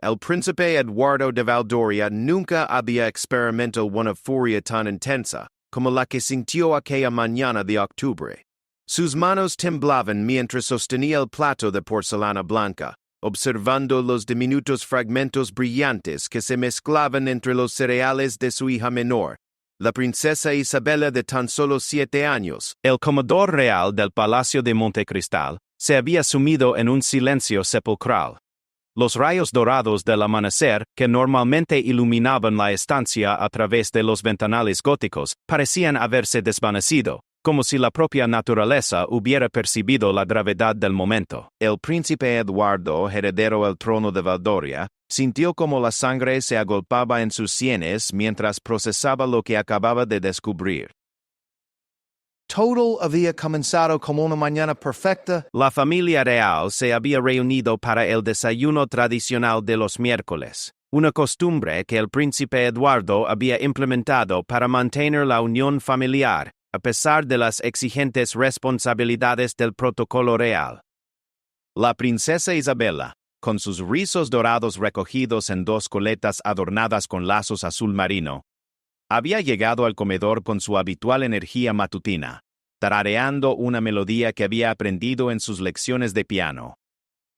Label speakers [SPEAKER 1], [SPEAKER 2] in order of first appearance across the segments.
[SPEAKER 1] El príncipe Eduardo de Valdoria nunca había experimentado una furia tan intensa como la que sintió aquella mañana de octubre. Sus manos temblaban mientras sostenía el plato de porcelana blanca, observando los diminutos fragmentos brillantes que se mezclaban entre los cereales de su hija menor, la princesa Isabela de tan solo 7 años.
[SPEAKER 2] El comedor real del Palacio de Montecristal se había sumido en un silencio sepulcral. Los rayos dorados del amanecer, que normalmente iluminaban la estancia a través de los ventanales góticos, parecían haberse desvanecido, como si la propia naturaleza hubiera percibido la gravedad del momento.
[SPEAKER 1] El príncipe Eduardo, heredero al trono de Valdoria, sintió como la sangre se agolpaba en sus sienes mientras procesaba lo que acababa de descubrir.
[SPEAKER 3] Todo había comenzado como una mañana perfecta.
[SPEAKER 2] La familia real se había reunido para el desayuno tradicional de los miércoles, una costumbre que el príncipe Eduardo había implementado para mantener la unión familiar, a pesar de las exigentes responsabilidades del protocolo real.
[SPEAKER 1] La princesa Isabela, con sus rizos dorados recogidos en 2 coletas adornadas con lazos azul marino, había llegado al comedor con su habitual energía matutina, tarareando una melodía que había aprendido en sus lecciones de piano.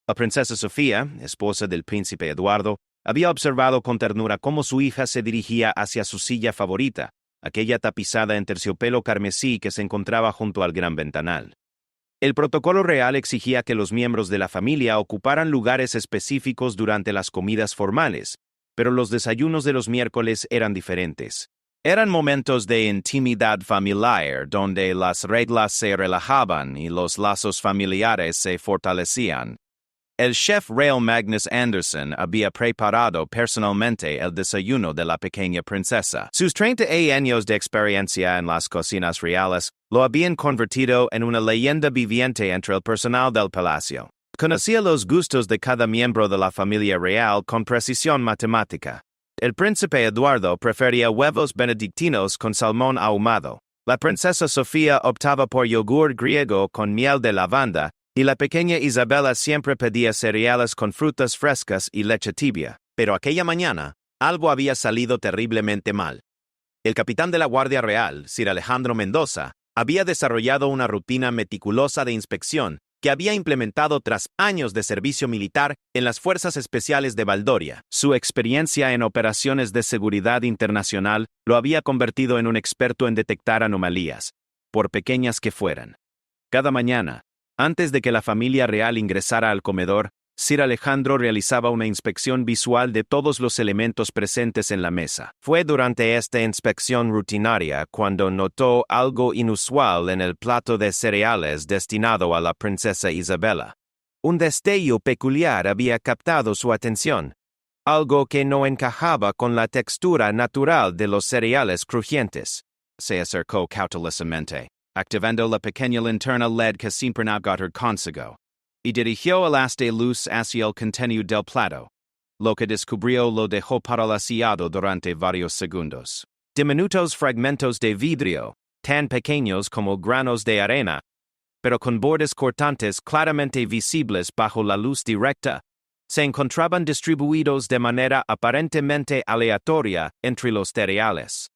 [SPEAKER 1] La princesa Sofía, esposa del príncipe Eduardo, había observado con ternura cómo su hija se dirigía hacia su silla favorita, aquella tapizada en terciopelo carmesí que se encontraba junto al gran ventanal. El protocolo real exigía que los miembros de la familia ocuparan lugares específicos durante las comidas formales, pero los desayunos de los miércoles eran diferentes. Eran momentos de intimidad familiar donde las reglas se relajaban y los lazos familiares se fortalecían. El chef real Magnus Anderson había preparado personalmente el desayuno de la pequeña princesa. Sus 30 años de experiencia en las cocinas reales lo habían convertido en una leyenda viviente entre el personal del palacio. Conocía los gustos de cada miembro de la familia real con precisión matemática. El príncipe Eduardo prefería huevos benedictinos con salmón ahumado. La princesa Sofía optaba por yogur griego con miel de lavanda, y la pequeña Isabela siempre pedía cereales con frutas frescas y leche tibia. Pero aquella mañana, algo había salido terriblemente mal. El capitán de la Guardia Real, Sir Alejandro Mendoza, había desarrollado una rutina meticulosa de inspección que había implementado tras años de servicio militar en las Fuerzas Especiales de Valdoria.
[SPEAKER 2] Su experiencia en operaciones de seguridad internacional lo había convertido en un experto en detectar anomalías, por pequeñas que fueran. Cada mañana, antes de que la familia real ingresara al comedor, Sir Alejandro realizaba una inspección visual de todos los elementos presentes en la mesa. Fue durante esta inspección rutinaria cuando notó algo inusual en el plato de cereales destinado a la princesa Isabela. Un destello peculiar había captado su atención, algo que no encajaba con la textura natural de los cereales crujientes.
[SPEAKER 1] Se acercó cautelosamente, activando la pequeña linterna LED que siempre navegador consigo, y dirigió el haz de luz hacia el contenido del plato. Lo que descubrió lo dejó paralizado durante varios segundos. Diminutos fragmentos de vidrio, tan pequeños como granos de arena, pero con bordes cortantes claramente visibles bajo la luz directa, se encontraban distribuidos de manera aparentemente aleatoria entre los cereales.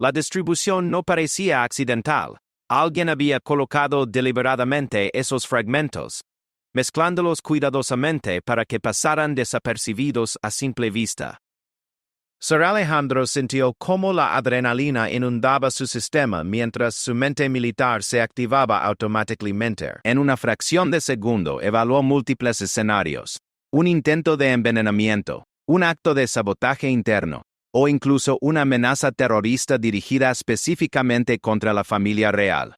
[SPEAKER 1] La distribución no parecía accidental. Alguien había colocado deliberadamente esos fragmentos, mezclándolos cuidadosamente para que pasaran desapercibidos a simple vista. Sir Alejandro sintió cómo la adrenalina inundaba su sistema mientras su mente militar se activaba automáticamente. En una fracción de segundo evaluó múltiples escenarios: un intento de envenenamiento, un acto de sabotaje interno, o incluso una amenaza terrorista dirigida específicamente contra la familia real.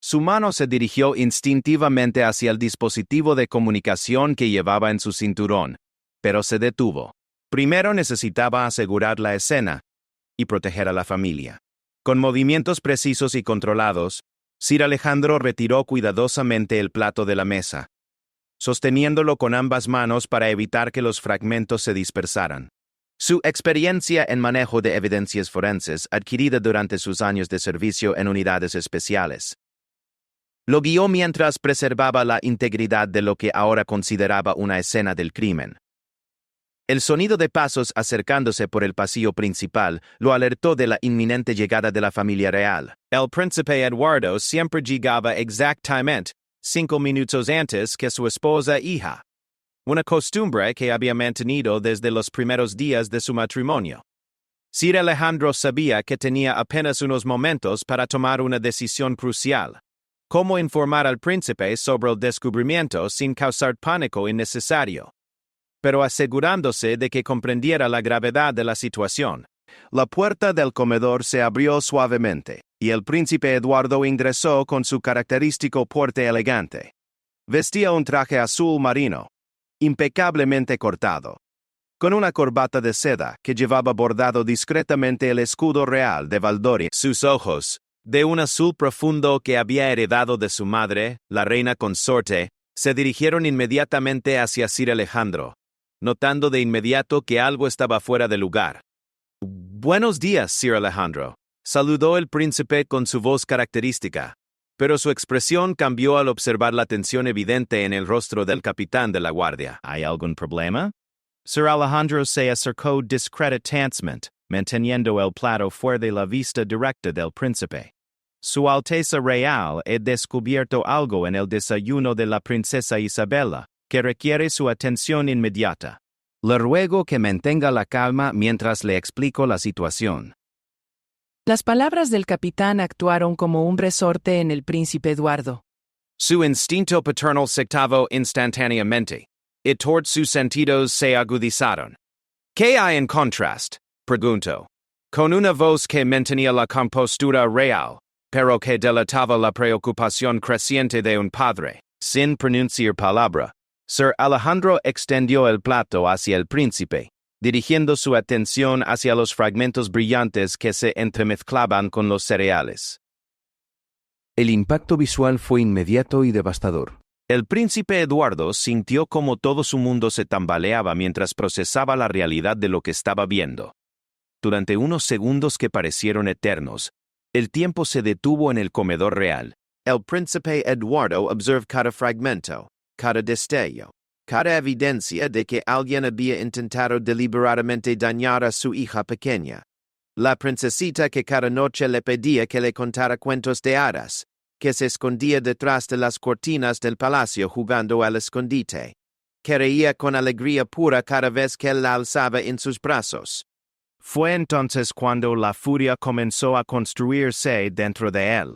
[SPEAKER 1] Su mano se dirigió instintivamente hacia el dispositivo de comunicación que llevaba en su cinturón, pero se detuvo. Primero necesitaba asegurar la escena y proteger a la familia. Con movimientos precisos y controlados, Sir Alejandro retiró cuidadosamente el plato de la mesa, sosteniéndolo con ambas manos para evitar que los fragmentos se dispersaran. Su experiencia en manejo de evidencias forenses, adquirida durante sus años de servicio en unidades especiales, lo guió mientras preservaba la integridad de lo que ahora consideraba una escena del crimen.
[SPEAKER 2] El sonido de pasos acercándose por el pasillo principal lo alertó de la inminente llegada de la familia real. El príncipe Eduardo siempre llegaba exactamente 5 minutos antes que su esposa e hija. Una costumbre que había mantenido desde los primeros días de su matrimonio. Sir Alejandro sabía que tenía apenas unos momentos para tomar una decisión crucial. Cómo informar al príncipe sobre el descubrimiento sin causar pánico innecesario, pero asegurándose de que comprendiera la gravedad de la situación. La puerta del comedor se abrió suavemente, y el príncipe Eduardo ingresó con su característico porte elegante. Vestía un traje azul marino, impecablemente cortado, con una corbata de seda que llevaba bordado discretamente el escudo real de Valdoria. Sus ojos, de un azul profundo que había heredado de su madre, la reina consorte, se dirigieron inmediatamente hacia Sir Alejandro, notando de inmediato que algo estaba fuera de lugar. «Buenos días, Sir Alejandro», saludó el príncipe con su voz característica, pero su expresión cambió al observar la tensión evidente en el rostro del capitán de la guardia. ¿Hay algún problema? Sir Alejandro se acercó discretamente, manteniendo el plato fuera de la vista directa del príncipe. Su Alteza Real ha descubierto algo en el desayuno de la princesa Isabella que requiere su atención inmediata. Le ruego que mantenga la calma mientras le explico la situación.
[SPEAKER 4] Las palabras del capitán actuaron como un resorte en el príncipe Eduardo.
[SPEAKER 2] Su instinto paternal se activó instantáneamente, y todos sus sentidos se agudizaron. ¿Qué hay en contraste?, preguntó, con una voz que mantenía la compostura real, pero que delataba la preocupación creciente de un padre. Sin pronunciar palabra, Sir Alejandro extendió el plato hacia el príncipe, dirigiendo su atención hacia los fragmentos brillantes que se entremezclaban con los cereales.
[SPEAKER 5] El impacto visual fue inmediato y devastador.
[SPEAKER 2] El príncipe Eduardo sintió como todo su mundo se tambaleaba mientras procesaba la realidad de lo que estaba viendo. Durante unos segundos que parecieron eternos, el tiempo se detuvo en el comedor real. El príncipe Eduardo observó cada fragmento, cada destello, cada evidencia de que alguien había intentado deliberadamente dañar a su hija pequeña. La princesita que cada noche le pedía que le contara cuentos de hadas, que se escondía detrás de las cortinas del palacio jugando al escondite, que reía con alegría pura cada vez que él la alzaba en sus brazos. Fue entonces cuando la furia comenzó a construirse dentro de él.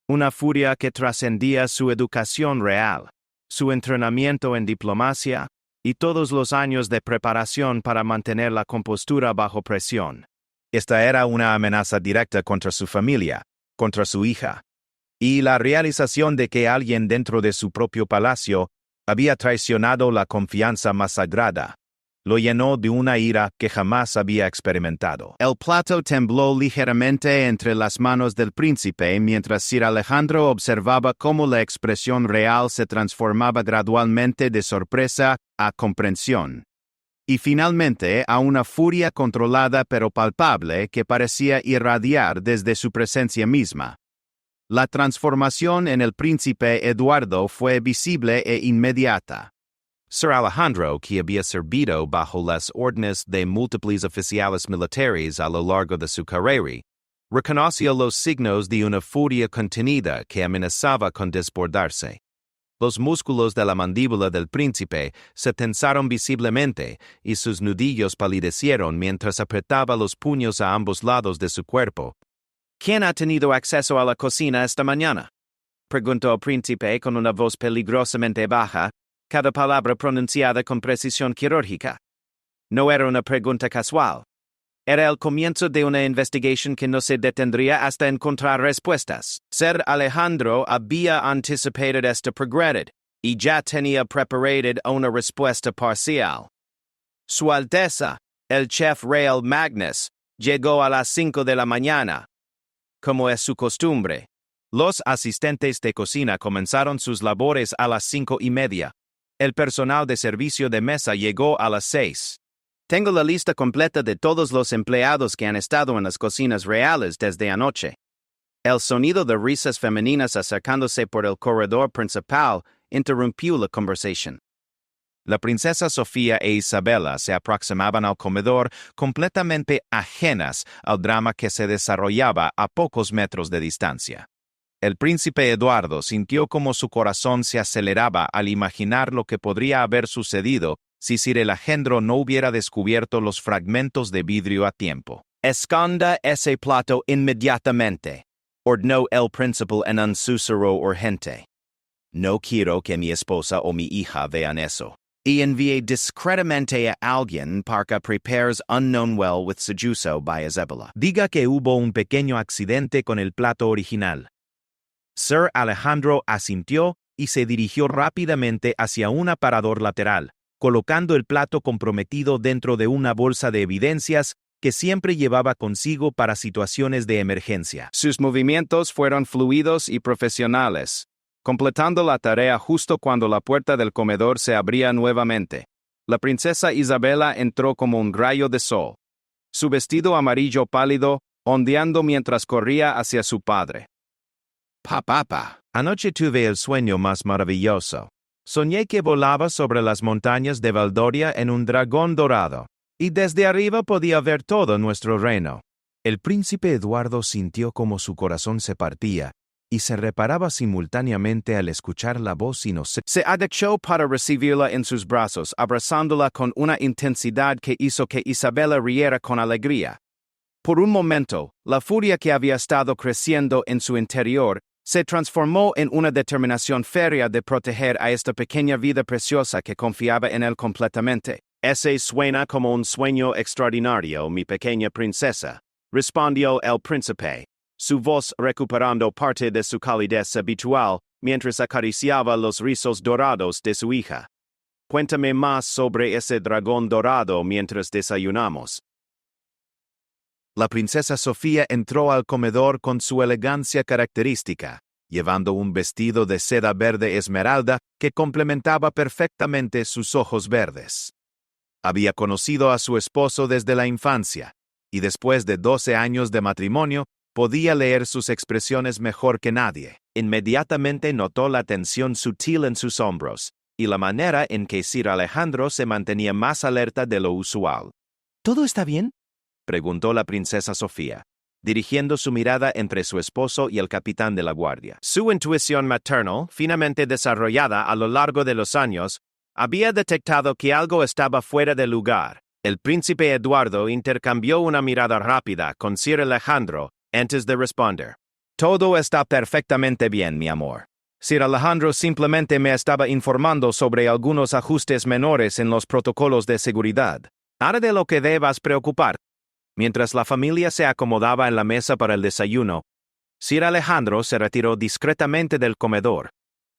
[SPEAKER 2] Una furia que trascendía su educación real, su entrenamiento en diplomacia y todos los años de preparación para mantener la compostura bajo presión. Esta era una amenaza directa contra su familia, contra su hija, y la realización de que alguien dentro de su propio palacio había traicionado la confianza más sagrada lo llenó de una ira que jamás había experimentado. El plato tembló ligeramente entre las manos del príncipe mientras Sir Alejandro observaba cómo la expresión real se transformaba gradualmente de sorpresa a comprensión, y finalmente a una furia controlada pero palpable que parecía irradiar desde su presencia misma. La transformación en el príncipe Eduardo fue visible e inmediata. Sir Alejandro, que había servido bajo las órdenes de múltiples oficiales militares a lo largo de su carrera, reconoció los signos de una furia contenida que amenazaba con desbordarse. Los músculos de la mandíbula del príncipe se tensaron visiblemente y sus nudillos palidecieron mientras apretaba los puños a ambos lados de su cuerpo. ¿Quién ha tenido acceso a la cocina esta mañana?, preguntó el príncipe con una voz peligrosamente baja, cada palabra pronunciada con precisión quirúrgica. No era una pregunta casual. Era el comienzo de una investigación que no se detendría hasta encontrar respuestas. Sir Alejandro había anticipado esta pregunta y ya tenía preparada una respuesta parcial. Su Alteza, el chef real Magnus, llegó a las 5 de la mañana. Como es su costumbre, los asistentes de cocina comenzaron sus labores a las 5:30. El personal de servicio de mesa llegó a las 6. Tengo la lista completa de todos los empleados que han estado en las cocinas reales desde anoche. El sonido de risas femeninas acercándose por el corredor principal interrumpió la conversación.
[SPEAKER 1] La princesa Sofía e Isabela se aproximaban al comedor completamente ajenas al drama que se desarrollaba a pocos metros de distancia. El príncipe Eduardo sintió como su corazón se aceleraba al imaginar lo que podría haber sucedido si Sir Alejandro no hubiera descubierto los fragmentos de vidrio a tiempo. «Esconda ese plato inmediatamente», ordenó el príncipe en un susurro urgente. «No quiero que mi esposa o mi hija vean eso. Y envié discretamente a alguien para que prepares unknown well with Sejuso by Isabella. Diga que hubo un pequeño accidente con el plato original». Sir Alejandro asintió y se dirigió rápidamente hacia un aparador lateral, colocando el plato comprometido dentro de una bolsa de evidencias que siempre llevaba consigo para situaciones de emergencia. Sus movimientos fueron fluidos y profesionales, completando la tarea justo cuando la puerta del comedor se abría nuevamente. La princesa Isabela entró como un rayo de sol, su vestido amarillo pálido ondeando mientras corría hacia su padre. «Papá, anoche tuve el sueño más maravilloso. Soñé que volaba sobre las montañas de Valdoria en un dragón dorado, y desde arriba podía ver todo nuestro reino». El príncipe Eduardo sintió como su corazón se partía, y se reparaba simultáneamente al escuchar la voz inocente. Se agachó para recibirla en sus brazos, abrazándola con una intensidad que hizo que Isabela riera con alegría. Por un momento, la furia que había estado creciendo en su interior se transformó en una determinación férrea de proteger a esta pequeña vida preciosa que confiaba en él completamente. «Ese suena como un sueño extraordinario, mi pequeña princesa», respondió el príncipe, su voz recuperando parte de su calidez habitual mientras acariciaba los rizos dorados de su hija. «Cuéntame más sobre ese dragón dorado mientras desayunamos». La princesa Sofía entró al comedor con su elegancia característica, llevando un vestido de seda verde esmeralda que complementaba perfectamente sus ojos verdes. Había conocido a su esposo desde la infancia, y después de 12 años de matrimonio, podía leer sus expresiones mejor que nadie. Inmediatamente notó la tensión sutil en sus hombros, y la manera en que Sir Alejandro se mantenía más alerta de lo usual.
[SPEAKER 4] ¿Todo está bien?
[SPEAKER 1] Preguntó la princesa Sofía, dirigiendo su mirada entre su esposo y el capitán de la guardia. Su intuición maternal, finamente desarrollada a lo largo de los años, había detectado que algo estaba fuera de lugar. El príncipe Eduardo intercambió una mirada rápida con Sir Alejandro antes de responder. «Todo está perfectamente bien, mi amor. Sir Alejandro simplemente me estaba informando sobre algunos ajustes menores en los protocolos de seguridad. Nada de lo que debas preocupar». Mientras la familia se acomodaba en la mesa para el desayuno, Sir Alejandro se retiró discretamente del comedor,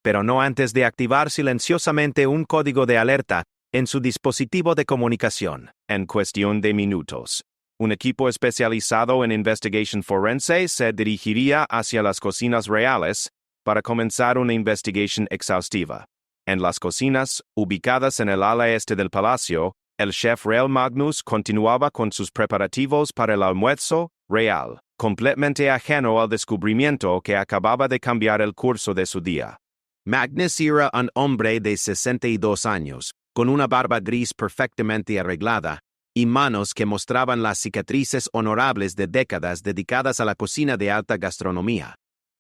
[SPEAKER 1] pero no antes de activar silenciosamente un código de alerta en su dispositivo de comunicación. En cuestión de minutos, un equipo especializado en investigación forense se dirigiría hacia las cocinas reales para comenzar una investigación exhaustiva. En las cocinas, ubicadas en el ala este del palacio, el chef real Magnus continuaba con sus preparativos para el almuerzo real, completamente ajeno al descubrimiento que acababa de cambiar el curso de su día. Magnus era un hombre de 62 años, con una barba gris perfectamente arreglada, y manos que mostraban las cicatrices honorables de décadas dedicadas a la cocina de alta gastronomía.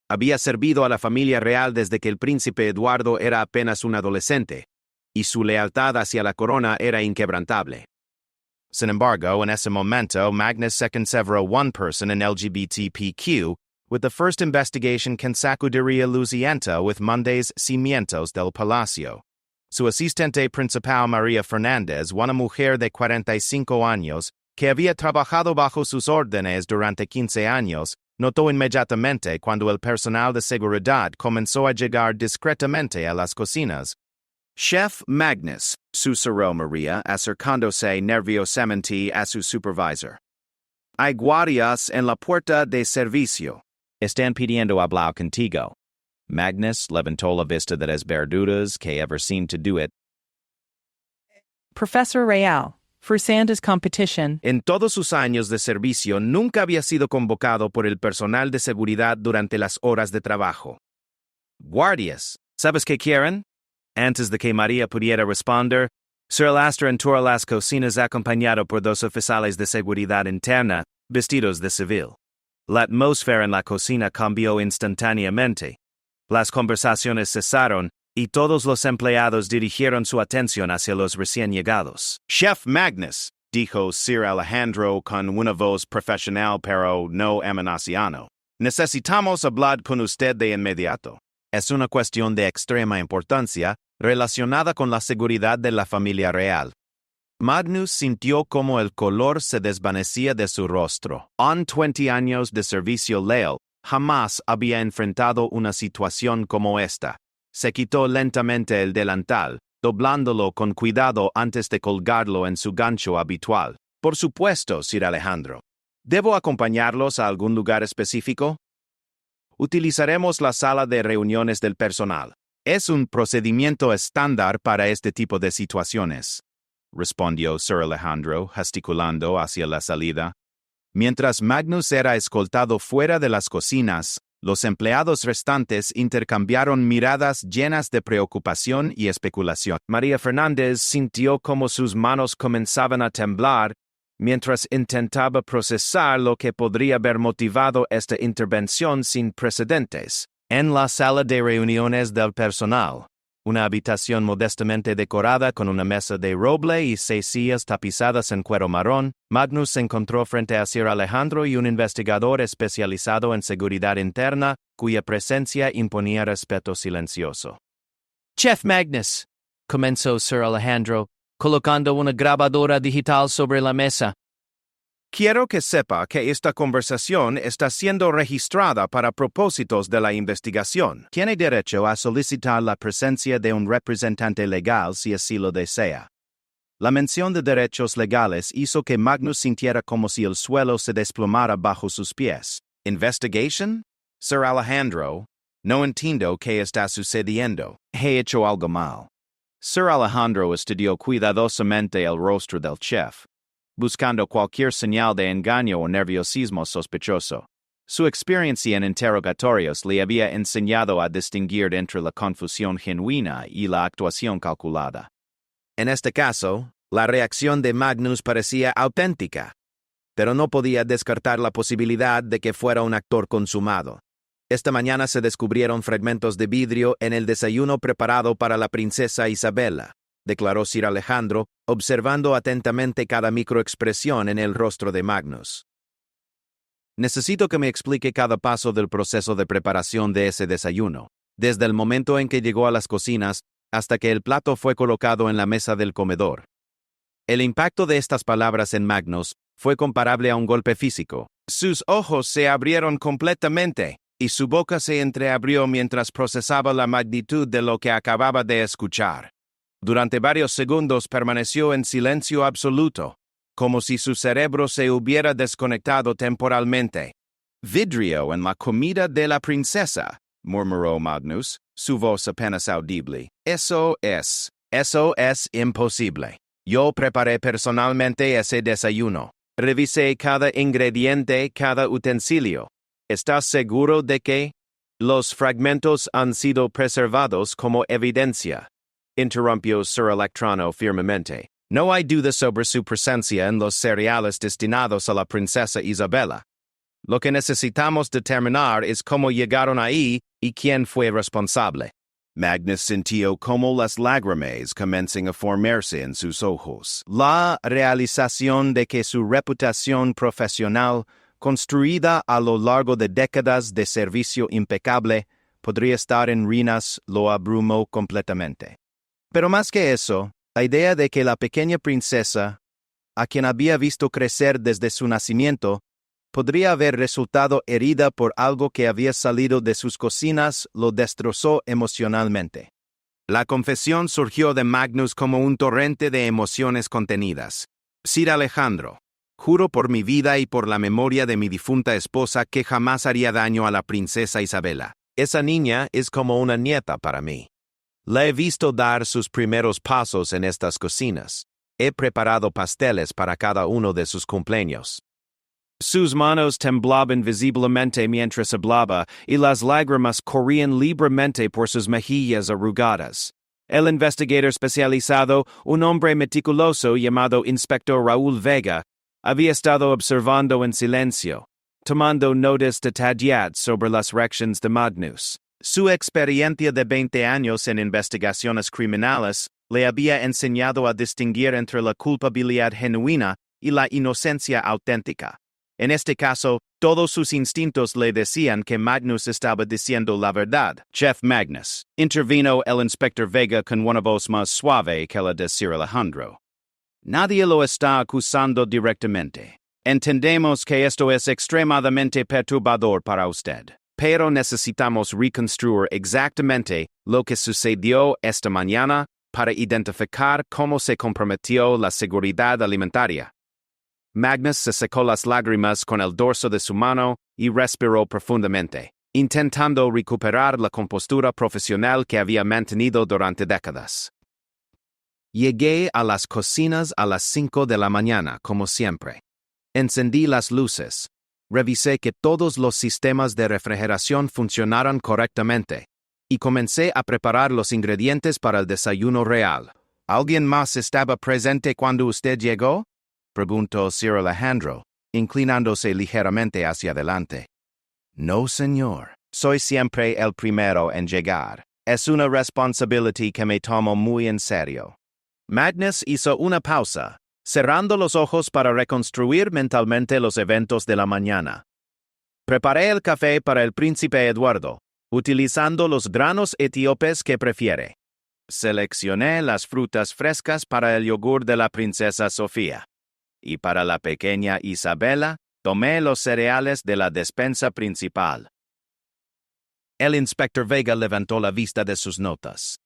[SPEAKER 1] Había servido a la familia real desde que el príncipe Eduardo era apenas un adolescente, y su lealtad hacia la corona era inquebrantable. Sin embargo, en ese momento, Magnus se consideró one person in LGBTQ, with the first investigation que sacudiría luciente with Monday's cimientos del palacio. Su asistente principal María Fernández, una mujer de 45 años, que había trabajado bajo sus órdenes durante 15 años, notó inmediatamente cuando el personal de seguridad comenzó a llegar discretamente a las cocinas. «Chef Magnus», susurró María, acercándose nerviosamente a su supervisor. «Hay guardias en la puerta de servicio. Están pidiendo hablar contigo». Magnus levantó la vista de las verduras que ever seemed to do it.
[SPEAKER 4] Professor Real, for Santa's competition.
[SPEAKER 1] En todos sus años de servicio nunca había sido convocado por el personal de seguridad durante las horas de trabajo. «Guardias, ¿sabes qué quieren?»,
[SPEAKER 2] Antes de que María pudiera responder, Sir Alastor entró a las cocinas acompañado por dos oficiales de seguridad interna, vestidos de civil. La atmósfera en la cocina cambió instantáneamente. Las conversaciones cesaron, y todos los empleados dirigieron su atención hacia los recién llegados.
[SPEAKER 1] Chef Magnus, dijo Sir Alejandro con una voz profesional pero no amenazante. Necesitamos hablar con usted de inmediato. Es una cuestión de extrema importancia relacionada con la seguridad de la familia real. Magnus sintió como el color se desvanecía de su rostro. En 20 años de servicio leal, jamás había enfrentado una situación como esta. Se quitó lentamente el delantal, doblándolo con cuidado antes de colgarlo en su gancho habitual. Por supuesto, Sir Alejandro. ¿Debo acompañarlos a algún lugar específico? Utilizaremos la sala de reuniones del personal. Es un procedimiento estándar para este tipo de situaciones, respondió Sir Alejandro, gesticulando hacia la salida. Mientras Magnus era escoltado fuera de las cocinas, los empleados restantes intercambiaron miradas llenas de preocupación y especulación.
[SPEAKER 2] María Fernández sintió como sus manos comenzaban a temblar mientras intentaba procesar lo que podría haber motivado esta intervención sin precedentes.
[SPEAKER 1] En la sala de reuniones del personal, una habitación modestamente decorada con una mesa de roble y 6 sillas tapizadas en cuero marrón, Magnus se encontró frente a Sir Alejandro y un investigador especializado en seguridad interna, cuya presencia imponía respeto silencioso.
[SPEAKER 4] Chef Magnus, comenzó Sir Alejandro, colocando una grabadora digital sobre la mesa.
[SPEAKER 1] Quiero que sepa que esta conversación está siendo registrada para propósitos de la investigación. Tiene derecho a solicitar la presencia de un representante legal si así lo desea. La mención de derechos legales hizo que Magnus sintiera como si el suelo se desplomara bajo sus pies. ¿Investigation? Sir Alejandro, no entiendo qué está sucediendo. He hecho algo mal. Sir Alejandro estudió cuidadosamente el rostro del chef, buscando cualquier señal de engaño o nerviosismo sospechoso. Su experiencia en interrogatorios le había enseñado a distinguir entre la confusión genuina y la actuación calculada. En este caso, la reacción de Magnus parecía auténtica, pero no podía descartar la posibilidad de que fuera un actor consumado. Esta mañana se descubrieron fragmentos de vidrio en el desayuno preparado para la princesa Isabela, declaró Sir Alejandro, observando atentamente cada microexpresión en el rostro de Magnus. Necesito que me explique cada paso del proceso de preparación de ese desayuno, desde el momento en que llegó a las cocinas hasta que el plato fue colocado en la mesa del comedor. El impacto de estas palabras en Magnus fue comparable a un golpe físico. Sus ojos se abrieron completamente, y su boca se entreabrió mientras procesaba la magnitud de lo que acababa de escuchar. Durante varios segundos permaneció en silencio absoluto, como si su cerebro se hubiera desconectado temporalmente. «Vidrio en la comida de la princesa», murmuró Magnus, su voz apenas audible. Eso es imposible. Yo preparé personalmente ese desayuno. Revisé cada ingrediente, cada utensilio. ¿Estás seguro de que los fragmentos han sido preservados como evidencia?, interrumpió Sir Electrano firmemente. No hay duda sobre su presencia en los cereales destinados a la princesa Isabela. Lo que necesitamos determinar es cómo llegaron ahí y quién fue responsable. Magnus sintió como las lágrimas comienzan a formarse en sus ojos. La realización de que su reputación profesional, construida a lo largo de décadas de servicio impecable, podría estar en ruinas, lo abrumó completamente. Pero más que eso, la idea de que la pequeña princesa, a quien había visto crecer desde su nacimiento, podría haber resultado herida por algo que había salido de sus cocinas, lo destrozó emocionalmente. La confesión surgió de Magnus como un torrente de emociones contenidas. Sir Alejandro, juro por mi vida y por la memoria de mi difunta esposa que jamás haría daño a la princesa Isabela. Esa niña es como una nieta para mí. La he visto dar sus primeros pasos en estas cocinas. He preparado pasteles para cada uno de sus cumpleaños. Sus manos temblaban visiblemente mientras hablaba y las lágrimas corrían libremente por sus mejillas arrugadas.
[SPEAKER 2] El investigador especializado, un hombre meticuloso llamado Inspector Raúl Vega, había estado observando en silencio, tomando notas detalladas sobre las reacciones de Magnus. Su experiencia de 20 años en investigaciones criminales le había enseñado a distinguir entre la culpabilidad genuina y la inocencia auténtica. En este caso, todos sus instintos le decían que Magnus estaba diciendo la verdad.
[SPEAKER 1] Chef Magnus, intervino el inspector Vega con una voz más suave que la de Sir Alejandro. Nadie lo está acusando directamente. Entendemos que esto es extremadamente perturbador para usted, pero necesitamos reconstruir exactamente lo que sucedió esta mañana para identificar cómo se comprometió la seguridad alimentaria. Magnus se secó las lágrimas con el dorso de su mano y respiró profundamente, intentando recuperar la compostura profesional que había mantenido durante décadas. Llegué a las cocinas a las 5 de la mañana, como siempre. Encendí las luces. Revisé que todos los sistemas de refrigeración funcionaran correctamente, y comencé a preparar los ingredientes para el desayuno real. ¿Alguien más estaba presente cuando usted llegó?, preguntó Sir Alejandro, inclinándose ligeramente hacia adelante. No, señor. Soy siempre el primero en llegar. Es una responsabilidad que me tomo muy en serio. Magnus hizo una pausa, cerrando los ojos para reconstruir mentalmente los eventos de la mañana. Preparé el café para el príncipe Eduardo, utilizando los granos etíopes que prefiere. Seleccioné las frutas frescas para el yogur de la princesa Sofía. Y para la pequeña Isabela, tomé los cereales de la despensa principal. El inspector Vega levantó la vista de sus notas.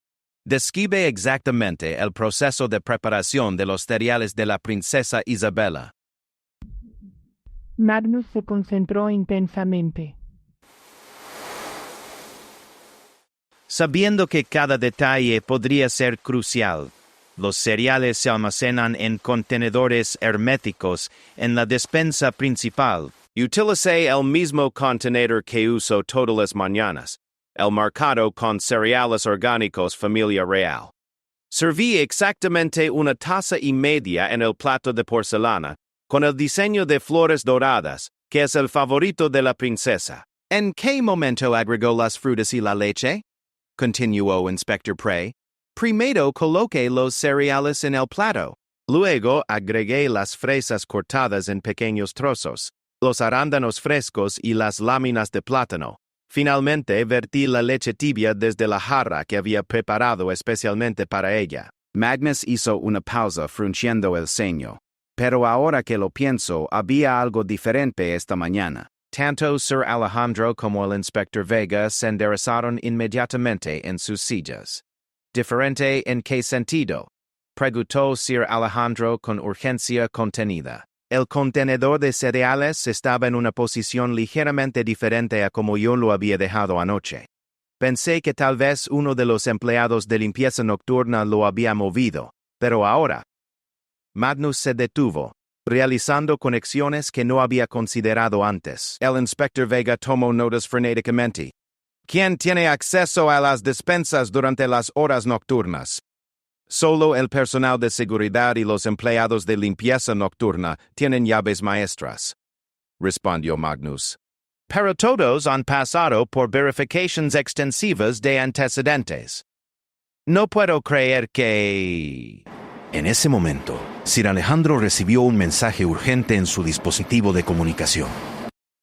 [SPEAKER 1] Describe exactamente el proceso de preparación de los cereales de la princesa Isabela.
[SPEAKER 6] Magnus se concentró intensamente.
[SPEAKER 1] Sabiendo que cada detalle podría ser crucial, los cereales se almacenan en contenedores herméticos en la despensa principal. Utilicé el mismo contenedor que uso todas las mañanas, el marcado con cereales orgánicos Familia Real. Serví exactamente 1,5 tazas en el plato de porcelana, con el diseño de flores doradas, que es el favorito de la princesa. ¿En qué momento agregó las frutas y la leche?, continuó Inspector Prey. Primero coloqué los cereales en el plato. Luego agregué las fresas cortadas en pequeños trozos, los arándanos frescos y las láminas de plátano. Finalmente vertí la leche tibia desde la jarra que había preparado especialmente para ella. Magnus hizo una pausa frunciendo el ceño. Pero ahora que lo pienso, había algo diferente esta mañana. Tanto Sir Alejandro como el inspector Vega se enderezaron inmediatamente en sus sillas. ¿Diferente en qué sentido?, preguntó Sir Alejandro con urgencia contenida. El contenedor de cereales estaba en una posición ligeramente diferente a como yo lo había dejado anoche. Pensé que tal vez uno de los empleados de limpieza nocturna lo había movido, pero ahora. Magnus se detuvo, realizando conexiones que no había considerado antes. El inspector Vega tomó notas frenéticamente. ¿Quién tiene acceso a las despensas durante las horas nocturnas? Solo el personal de seguridad y los empleados de limpieza nocturna tienen llaves maestras, respondió Magnus. Pero todos han pasado por verificaciones extensivas de antecedentes. No puedo creer que...
[SPEAKER 7] En ese momento, Sir Alejandro recibió un mensaje urgente en su dispositivo de comunicación.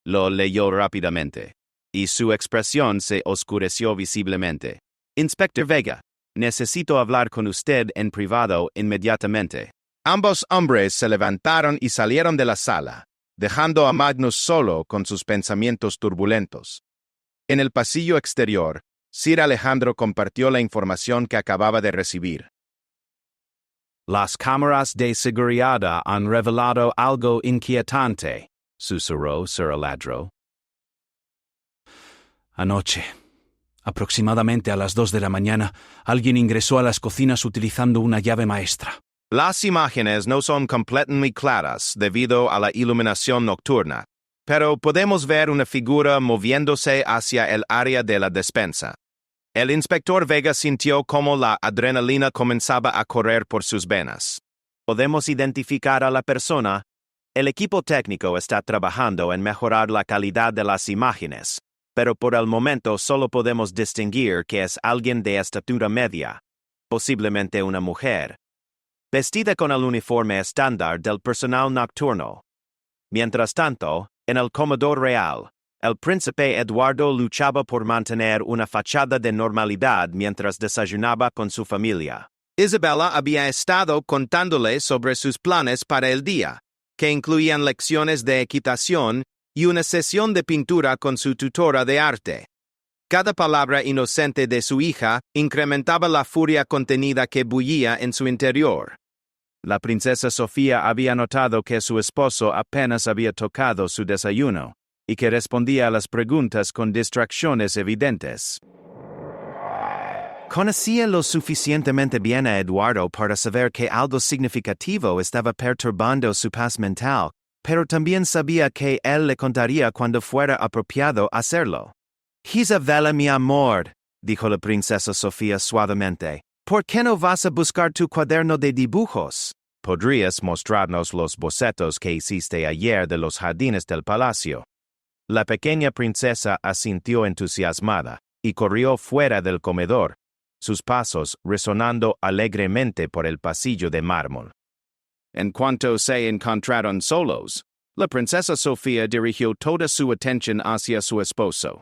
[SPEAKER 1] Lo leyó rápidamente, y su expresión se oscureció visiblemente. Inspector Vega, necesito hablar con usted en privado inmediatamente. Ambos hombres se levantaron y salieron de la sala, dejando a Magnus solo con sus pensamientos turbulentos. En el pasillo exterior, Sir Alejandro compartió la información que acababa de recibir.
[SPEAKER 2] Las cámaras de seguridad han revelado algo inquietante, susurró Sir Alejandro. Anoche, aproximadamente a las 2 de la mañana, alguien ingresó a las cocinas utilizando una llave maestra.
[SPEAKER 1] Las imágenes no son completamente claras debido a la iluminación nocturna, pero podemos ver una figura moviéndose hacia el área de la despensa.
[SPEAKER 2] El inspector Vega sintió como la adrenalina comenzaba a correr por sus venas. Podemos identificar a la persona. El equipo técnico está trabajando en mejorar la calidad de las imágenes, pero por el momento solo podemos distinguir que es alguien de estatura media, posiblemente una mujer, vestida con el uniforme estándar del personal nocturno. Mientras tanto, en el comedor real, el príncipe Eduardo luchaba por mantener una fachada de normalidad mientras desayunaba con su familia. Isabella había estado contándole sobre sus planes para el día, que incluían lecciones de equitación y una sesión de pintura con su tutora de arte. Cada palabra inocente de su hija incrementaba la furia contenida que bullía en su interior. La princesa Sofía había notado que su esposo apenas había tocado su desayuno, y que respondía a las preguntas con distracciones evidentes. Conocía lo suficientemente bien a Eduardo para saber que algo significativo estaba perturbando su paz mental, pero también sabía que él le contaría cuando fuera apropiado hacerlo. Isabella, mi amor, dijo la princesa Sofía suavemente, ¿por qué no vas a buscar tu cuaderno de dibujos? ¿Podrías mostrarnos los bocetos que hiciste ayer de los jardines del palacio? La pequeña princesa asintió entusiasmada y corrió fuera del comedor, sus pasos resonando alegremente por el pasillo de mármol. En cuanto se encontraron solos, la princesa Sofía dirigió toda su atención hacia su esposo.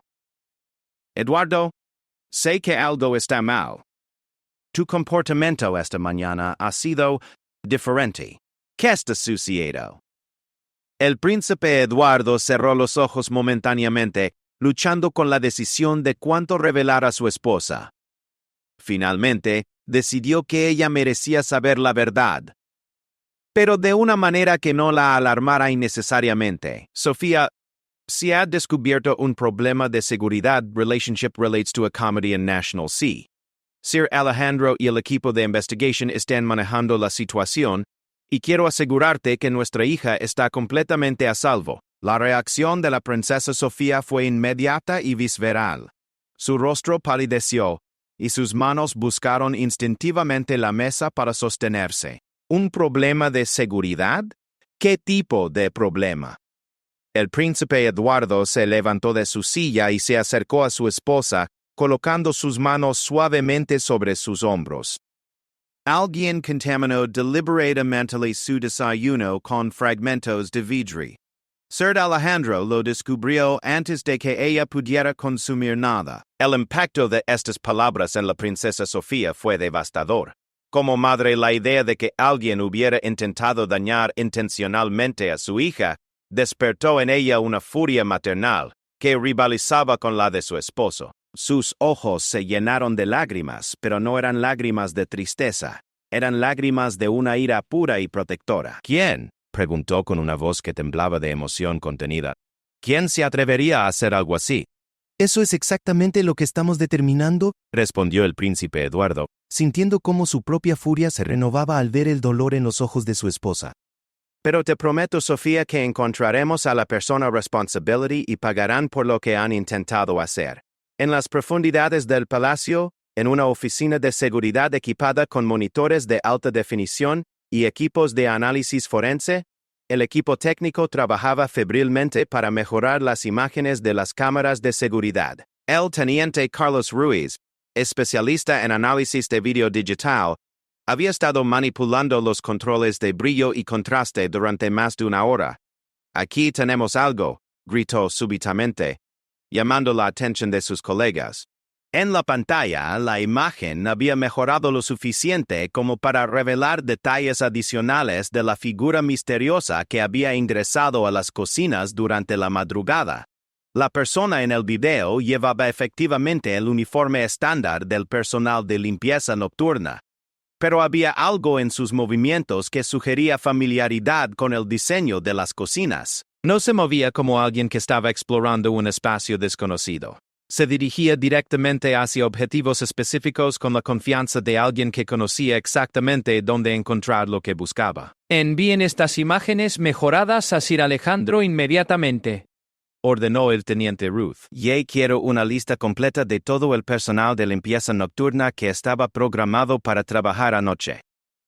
[SPEAKER 2] Eduardo, sé que algo está mal. Tu comportamiento esta mañana ha sido diferente. ¿Qué está sucediendo? El príncipe Eduardo cerró los ojos momentáneamente, luchando con la decisión de cuánto revelar a su esposa. Finalmente, decidió que ella merecía saber la verdad, pero de una manera que no la alarmara innecesariamente. Sofía, se ha descubierto un problema de seguridad relationship relates to a comedy in National Sea. Sir Alejandro y el equipo de investigación están manejando la situación, y quiero asegurarte que nuestra hija está completamente a salvo. La reacción de la princesa Sofía fue inmediata y visceral. Su rostro palideció, y sus manos buscaron instintivamente la mesa para sostenerse. ¿Un problema de seguridad? ¿Qué tipo de problema? El príncipe Eduardo se levantó de su silla y se acercó a su esposa, colocando sus manos suavemente sobre sus hombros. Alguien contaminó deliberadamente su desayuno con fragmentos de vidrio. Sir Alejandro lo descubrió antes de que ella pudiera consumir nada. El impacto de estas palabras en la princesa Sofía fue devastador. Como madre, la idea de que alguien hubiera intentado dañar intencionalmente a su hija despertó en ella una furia maternal que rivalizaba con la de su esposo. Sus ojos se llenaron de lágrimas, pero no eran lágrimas de tristeza. Eran lágrimas de una ira pura y protectora. ¿Quién?, preguntó con una voz que temblaba de emoción contenida. ¿Quién se atrevería a hacer algo así?
[SPEAKER 8] Eso es exactamente lo que estamos determinando,
[SPEAKER 2] respondió el príncipe Eduardo,
[SPEAKER 8] sintiendo cómo su propia furia se renovaba al ver el dolor en los ojos de su esposa.
[SPEAKER 2] Pero te prometo, Sofía, que encontraremos a la persona responsable y pagarán por lo que han intentado hacer. En las profundidades del palacio, en una oficina de seguridad equipada con monitores de alta definición y equipos de análisis forense, el equipo técnico trabajaba febrilmente para mejorar las imágenes de las cámaras de seguridad. El teniente Carlos Ruiz, especialista en análisis de vídeo digital, había estado manipulando los controles de brillo y contraste durante más de una hora. «Aquí tenemos algo», gritó súbitamente, llamando la atención de sus colegas. En la pantalla, la imagen había mejorado lo suficiente como para revelar detalles adicionales de la figura misteriosa que había ingresado a las cocinas durante la madrugada. La persona en el video llevaba efectivamente el uniforme estándar del personal de limpieza nocturna, pero había algo en sus movimientos que sugería familiaridad con el diseño de las cocinas. No se movía como alguien que estaba explorando un espacio desconocido. Se dirigía directamente hacia objetivos específicos con la confianza de alguien que conocía exactamente dónde encontrar lo que buscaba.
[SPEAKER 4] Envíen estas imágenes mejoradas a Sir Alejandro inmediatamente.
[SPEAKER 2] ordenó el teniente Ruth. Quiero una lista completa de todo el personal de limpieza nocturna que estaba programado para trabajar anoche.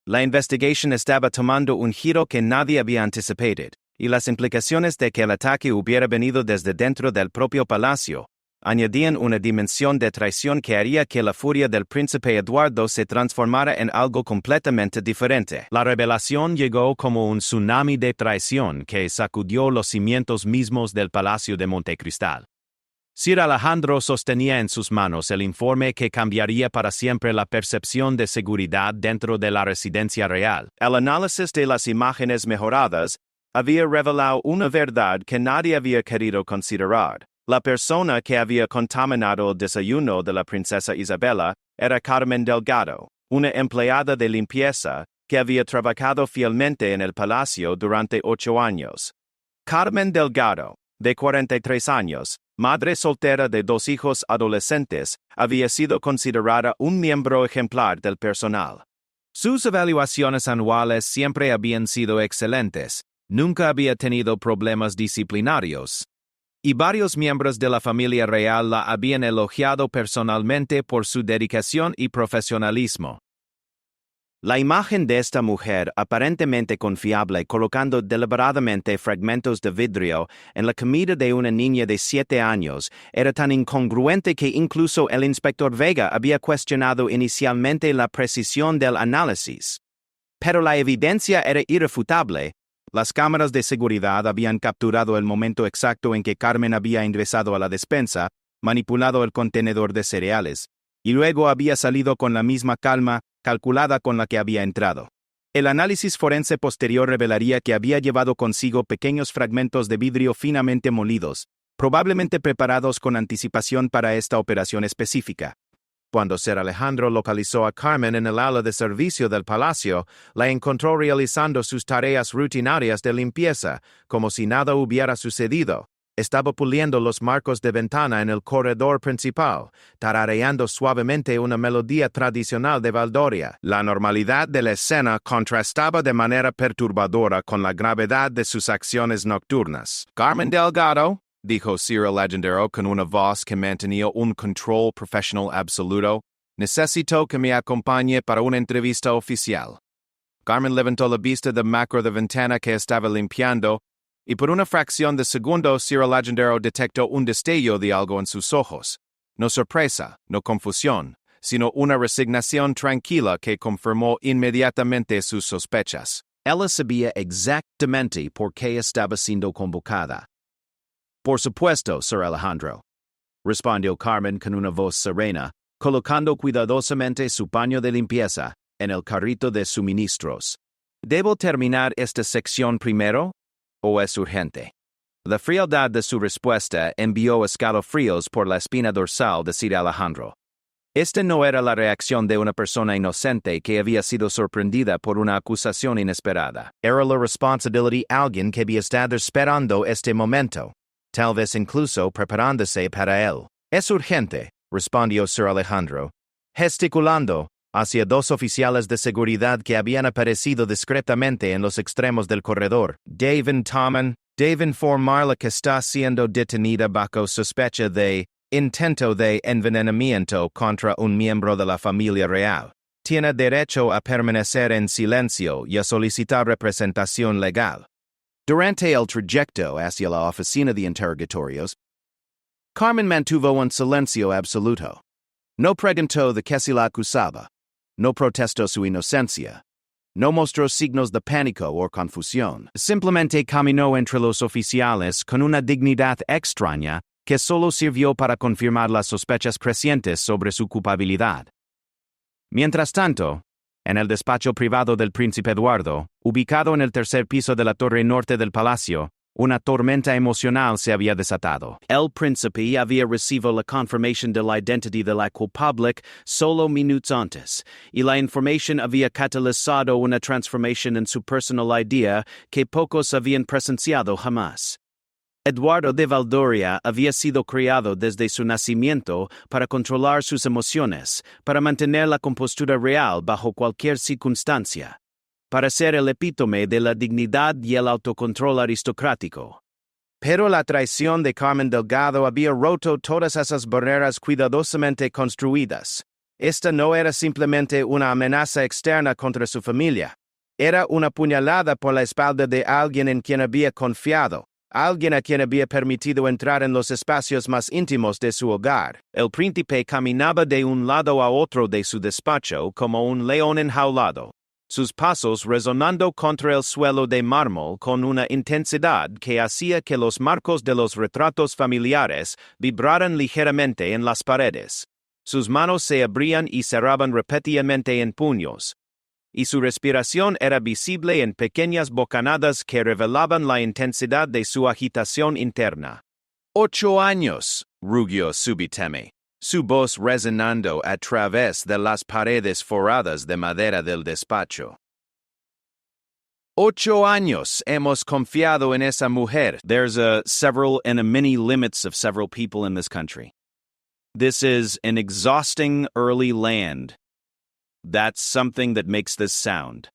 [SPEAKER 2] La investigación estaba tomando un giro que nadie había anticipado, y las implicaciones de que el ataque hubiera venido desde dentro del propio palacio añadían una dimensión de traición que haría que la furia del príncipe Eduardo se transformara en algo completamente diferente. La revelación llegó como un tsunami de traición que sacudió los cimientos mismos del Palacio de Montecristal. Sir Alejandro sostenía en sus manos el informe que cambiaría para siempre la percepción de seguridad dentro de la residencia real. El análisis de las imágenes mejoradas había revelado una verdad que nadie había querido considerar. La persona que había contaminado el desayuno de la princesa Isabela era Carmen Delgado, una empleada de limpieza que había trabajado fielmente en el palacio durante 8 años. Carmen Delgado, de 43 años, madre soltera de 2 hijos adolescentes, había sido considerada un miembro ejemplar del personal. Sus evaluaciones anuales siempre habían sido excelentes, nunca había tenido problemas disciplinarios, y varios miembros de la familia real la habían elogiado personalmente por su dedicación y profesionalismo. La imagen de esta mujer, aparentemente confiable, colocando deliberadamente fragmentos de vidrio en la comida de una niña de 7 años, era tan incongruente que incluso el inspector Vega había cuestionado inicialmente la precisión del análisis. Pero la evidencia era irrefutable. Las cámaras de seguridad habían capturado el momento exacto en que Carmen había ingresado a la despensa, manipulado el contenedor de cereales, y luego había salido con la misma calma calculada con la que había entrado. El análisis forense posterior revelaría que había llevado consigo pequeños fragmentos de vidrio finamente molidos, probablemente preparados con anticipación para esta operación específica. Cuando Sir Alejandro localizó a Carmen en el ala de servicio del palacio, la encontró realizando sus tareas rutinarias de limpieza, como si nada hubiera sucedido. Estaba puliendo los marcos de ventana en el corredor principal, tarareando suavemente una melodía tradicional de Valdoria. La normalidad de la escena contrastaba de manera perturbadora con la gravedad de sus acciones nocturnas. Carmen Delgado, dijo Sir Alejandro con una voz que mantenía un control profesional absoluto, necesito que me acompañe para una entrevista oficial. Carmen levantó la vista del macro de ventana que estaba limpiando, y por una fracción de segundo Sir Alejandro detectó un destello de algo en sus ojos. No sorpresa, no confusión, sino una resignación tranquila que confirmó inmediatamente sus sospechas. Ella sabía exactamente por qué estaba siendo convocada. Por supuesto, Sir Alejandro, respondió Carmen con una voz serena, colocando cuidadosamente su paño de limpieza en el carrito de suministros. ¿Debo terminar esta sección primero, o es urgente? La frialdad de su respuesta envió escalofríos por la espina dorsal de Sir Alejandro. Esta no era la reacción de una persona inocente que había sido sorprendida por una acusación inesperada. Era la responsabilidad de alguien que había estado esperando este momento, tal vez incluso preparándose para él. Es urgente, respondió Sir Alejandro, gesticulando hacia 2 oficiales de seguridad que habían aparecido discretamente en los extremos del corredor. Deben informarla que está siendo detenida bajo sospecha de intento de envenenamiento contra un miembro de la familia real. Tiene derecho a permanecer en silencio y a solicitar representación legal. Durante el trayecto hacia la oficina de interrogatorios, Carmen mantuvo un silencio absoluto. No preguntó de qué se la acusaba. No protestó su inocencia. No mostró signos de pánico o confusión. Simplemente caminó entre los oficiales con una dignidad extraña que solo sirvió para confirmar las sospechas crecientes sobre su culpabilidad. Mientras tanto, en el despacho privado del príncipe Eduardo, ubicado en el 3er piso de la torre norte del palacio, una tormenta emocional se había desatado. El príncipe había recibido la confirmación de la identidad de la culpable solo minutos antes, y la información había catalizado una transformación en su personalidad que pocos habían presenciado jamás. Eduardo de Valdoria había sido criado desde su nacimiento para controlar sus emociones, para mantener la compostura real bajo cualquier circunstancia, para ser el epítome de la dignidad y el autocontrol aristocrático. Pero la traición de Carmen Delgado había roto todas esas barreras cuidadosamente construidas. Esta no era simplemente una amenaza externa contra su familia. Era una puñalada por la espalda de alguien en quien había confiado, alguien a quien había permitido entrar en los espacios más íntimos de su hogar. El príncipe caminaba de un lado a otro de su despacho como un león enjaulado, sus pasos resonando contra el suelo de mármol con una intensidad que hacía que los marcos de los retratos familiares vibraran ligeramente en las paredes. Sus manos se abrían y cerraban repetidamente en puños, y su respiración era visible en pequeñas bocanadas que revelaban la intensidad de su agitación interna.
[SPEAKER 1] 8 años, rugió súbitamente, su voz resonando a través de las paredes forradas de madera del despacho. 8 años hemos confiado en esa mujer.
[SPEAKER 2] There's several and many limits of several people in this country. This is an exhausting early land. That's something that makes this sound.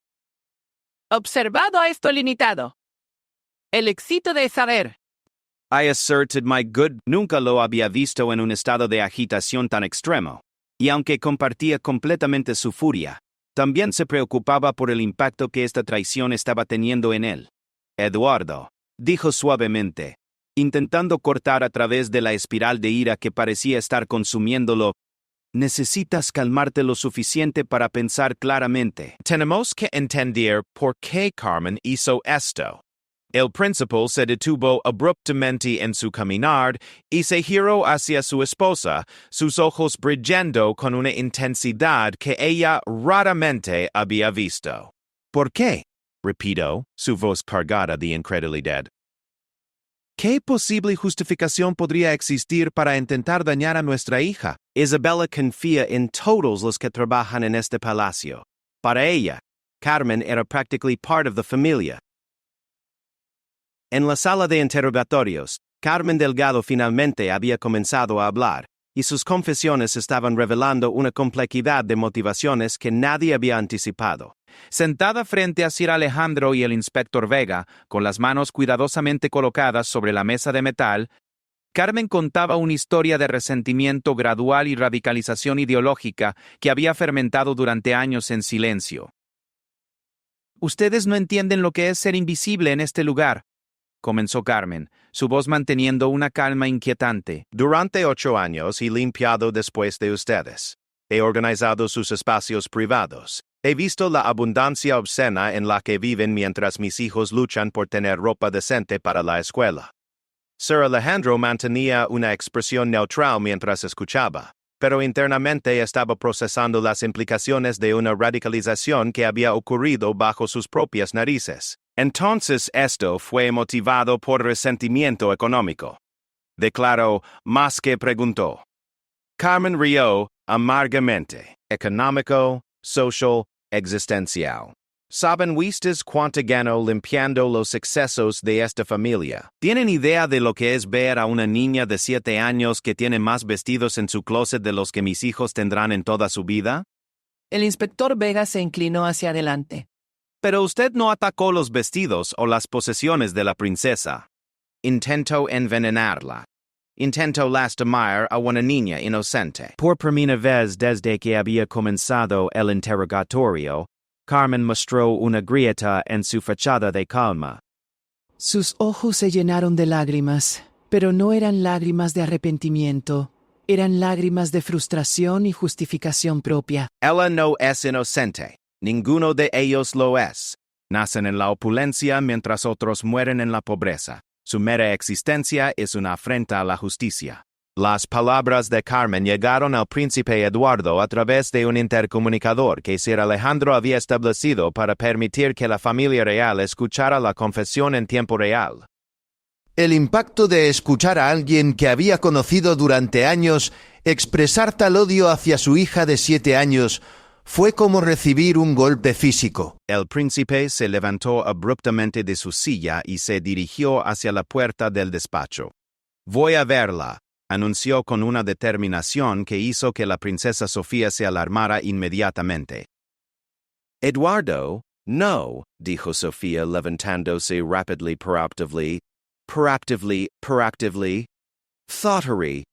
[SPEAKER 9] Observado esto limitado. El éxito de saber.
[SPEAKER 2] I asserted my good, nunca lo había visto en un estado de agitación tan extremo. Y aunque compartía completamente su furia, también se preocupaba por el impacto que esta traición estaba teniendo en él. Eduardo, dijo suavemente, intentando cortar a través de la espiral de ira que parecía estar consumiéndolo. Necesitas calmarte lo suficiente para pensar claramente.
[SPEAKER 1] Tenemos que entender por qué Carmen hizo esto. El príncipe se detuvo abruptamente en su caminar y se giró hacia su esposa, sus ojos brillando con una intensidad que ella raramente había visto.
[SPEAKER 2] ¿Por qué?
[SPEAKER 1] Repitió, su voz cargada de incredulidad.
[SPEAKER 2] ¿Qué posible justificación podría existir para intentar dañar a nuestra hija? Isabella confía en todos los que trabajan en este palacio. Para ella, Carmen era practically part of the familia. En la sala de interrogatorios, Carmen Delgado finalmente había comenzado a hablar, y sus confesiones estaban revelando una complejidad de motivaciones que nadie había anticipado.
[SPEAKER 1] Sentada frente a Sir Alejandro y el inspector Vega, con las manos cuidadosamente colocadas sobre la mesa de metal, Carmen contaba una historia de resentimiento gradual y radicalización ideológica que había fermentado durante años en silencio.
[SPEAKER 2] Ustedes no entienden lo que es ser invisible en este lugar, comenzó Carmen, su voz manteniendo una calma inquietante.
[SPEAKER 7] Durante 8 años he limpiado después de ustedes. He organizado sus espacios privados. He visto la abundancia obscena en la que viven mientras mis hijos luchan por tener ropa decente para la escuela. Sir Alejandro mantenía una expresión neutral mientras escuchaba, pero internamente estaba procesando las implicaciones de una radicalización que había ocurrido bajo sus propias narices.
[SPEAKER 2] Entonces esto fue motivado por resentimiento económico, declaró más que preguntó. Carmen rió amargamente. Económico, social, existencial. ¿Saben ustedes cuánto ganó limpiando los excesos de esta familia? ¿Tienen idea de lo que es ver a una niña de 7 años que tiene más vestidos en su closet de los que mis hijos tendrán en toda su vida?
[SPEAKER 9] El inspector Vega se inclinó hacia adelante.
[SPEAKER 2] Pero usted no atacó los vestidos o las posesiones de la princesa. Intentó envenenarla. Intentó lastimar a una niña inocente. Por primera vez desde que había comenzado el interrogatorio, Carmen mostró una grieta en su fachada de calma.
[SPEAKER 6] Sus ojos se llenaron de lágrimas, pero no eran lágrimas de arrepentimiento. Eran lágrimas de frustración y justificación propia.
[SPEAKER 2] Ella no es inocente. Ninguno de ellos lo es. Nacen en la opulencia mientras otros mueren en la pobreza. Su mera existencia es una afrenta a la justicia. Las palabras de Carmen llegaron al príncipe Eduardo a través de un intercomunicador que Sir Alejandro había establecido para permitir que la familia real escuchara la confesión en tiempo real.
[SPEAKER 3] El impacto de escuchar a alguien que había conocido durante años expresar tal odio hacia su hija de 7 años fue como recibir un golpe físico.
[SPEAKER 2] El príncipe se levantó abruptamente de su silla y se dirigió hacia la puerta del despacho. «Voy a verla», anunció con una determinación que hizo que la princesa Sofía se alarmara inmediatamente. «Eduardo, no», dijo Sofía levantándose rapidly proactively.
[SPEAKER 7] proactively, thoughtery,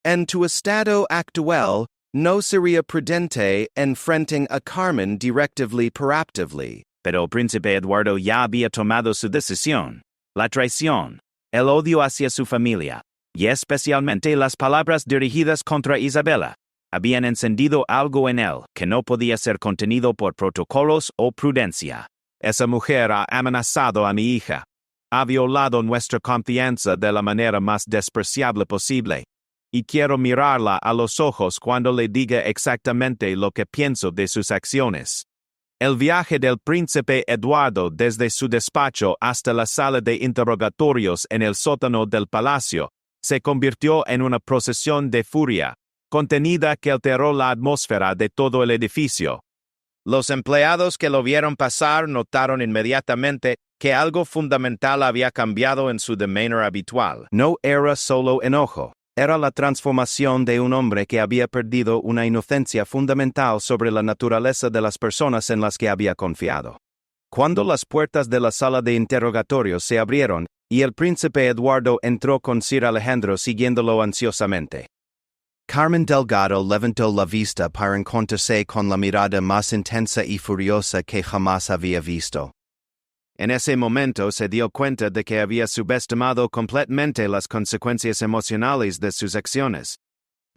[SPEAKER 7] and tu estado actual no sería prudente enfrenting a Carmen directively proactively.
[SPEAKER 2] Pero Príncipe Eduardo ya había tomado su decisión. La traición, el odio hacia su familia, y especialmente las palabras dirigidas contra Isabela, habían encendido algo en él que no podía ser contenido por protocolos o prudencia.
[SPEAKER 1] Esa mujer ha amenazado a mi hija. Ha violado nuestra confianza de la manera más despreciable posible. Y quiero mirarla a los ojos cuando le diga exactamente lo que pienso de sus acciones. El viaje del príncipe Eduardo desde su despacho hasta la sala de interrogatorios en el sótano del palacio se convirtió en una procesión de furia, contenida que alteró la atmósfera de todo el edificio.
[SPEAKER 7] Los empleados que lo vieron pasar notaron inmediatamente que algo fundamental había cambiado en su demeanor habitual.
[SPEAKER 5] No era solo enojo. Era la transformación de un hombre que había perdido una inocencia fundamental sobre la naturaleza de las personas en las que había confiado. Cuando las puertas de la sala de interrogatorios se abrieron y el príncipe Eduardo entró con Sir Alejandro siguiéndolo ansiosamente,
[SPEAKER 3] Carmen Delgado levantó la vista para encontrarse con la mirada más intensa y furiosa que jamás había visto.
[SPEAKER 1] En ese momento se dio cuenta de que había subestimado completamente las consecuencias emocionales de sus acciones.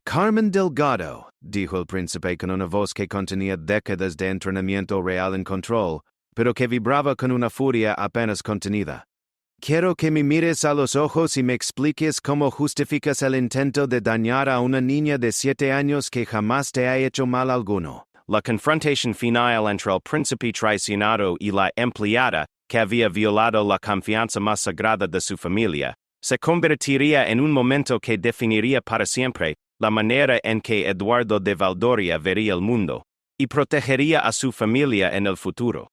[SPEAKER 1] Carmen Delgado, dijo el príncipe con una voz que contenía décadas de entrenamiento real en control, pero que vibraba con una furia apenas contenida. Quiero que me mires a los ojos y me expliques cómo justificas el intento de dañar a una niña de 7 años que jamás te ha hecho mal alguno.
[SPEAKER 2] La confrontación final entre el príncipe traicionado y la empleada, que había violado la confianza más sagrada de su familia, se convertiría en un momento que definiría para siempre la manera en que Eduardo de Valdoria vería el mundo, y protegería a su familia en el futuro.